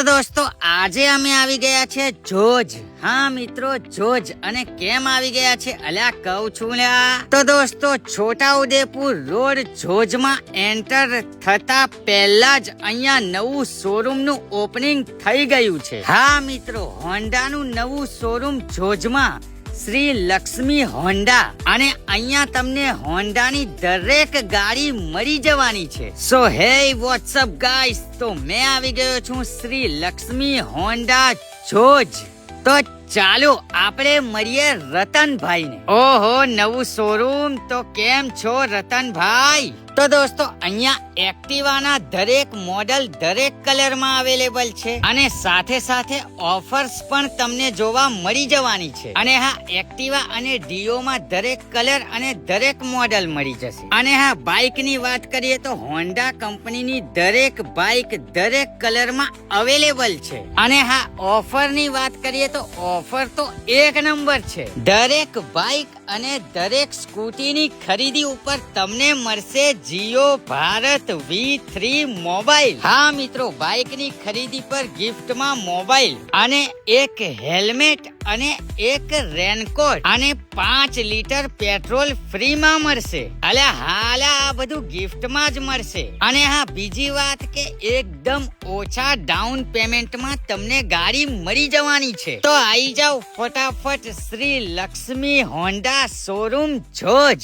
દોસ્તો આજે અમે આવી ગયા છે જોજ. હા મિત્રો, જોજ. અને કેમ આવી ગયા છે અલ્યા કહું છું લ્યા. તો દોસ્તો છોટાઉદેપુર રોડ જોજમાં એન્ટર થતા પહેલા જ અહીંયા નવું શોરૂમ નું ઓપનિંગ થઈ ગયું છે. હા મિત્રો, હોન્ડાનું નવું શોરૂમ જોજમાં શ્રી લક્ષ્મી હોન્ડા. અને અહીંયા તમને હોન્ડાની દરેક ગાડી મળી જવાની છે. સો હે વોટ્સઅપ ગાઈસ, તો મેં આવી ગયો છું શ્રી લક્ષ્મી હોન્ડા જોજ. તો ચાલો આપણે મળીએ રતનભાઈને. ઓહો, નવું શોરૂમ. તો કેમ છો રતનભાઈ? તો દોસ્તો અહીંયા એક્ટિવાના દરેક મોડલ દરેક કલરમાં અવેલેબલ છે અને સાથે સાથે ઓફર્સ પણ તમને જોવા મળી જવાની છે. અને હા, એક્ટિવા અને ડીઓમાં દરેક કલર અને દરેક મોડલ મળી જશે. અને હા, બાઇકની વાત કરીએ તો હોન્ડા કંપનીની દરેક બાઇક દરેક કલરમાં અવેલેબલ છે. અને હા, ઓફરની વાત કરીએ તો ઓફર તો એક નંબર છે. દરેક બાઇક અને દરેક સ્કૂટીની ખરીદી ઉપર તમને મળશે જીઓ ભારત V3 મોબાઈલ. હા મિત્રો, બાઇકની ખરીદી પર ગિફ્ટમાં મોબાઈલ અને એક હેલ્મેટ અને એક રેનકોટ અને 5 લીટર પેટ્રોલ ફ્રીમાં મળશે. અલ્યા હાલા, આ બધું ગિફ્ટમાં જ મળશે. અને હા, બીજી વાત કે એકદમ ઓછા ડાઉન પેમેન્ટમાં તમને ગાડી મળી જવાની છે. તો આવી જાવ ફટાફટ શ્રી લક્ષ્મી હોન્ડા શોરૂમ જોજ.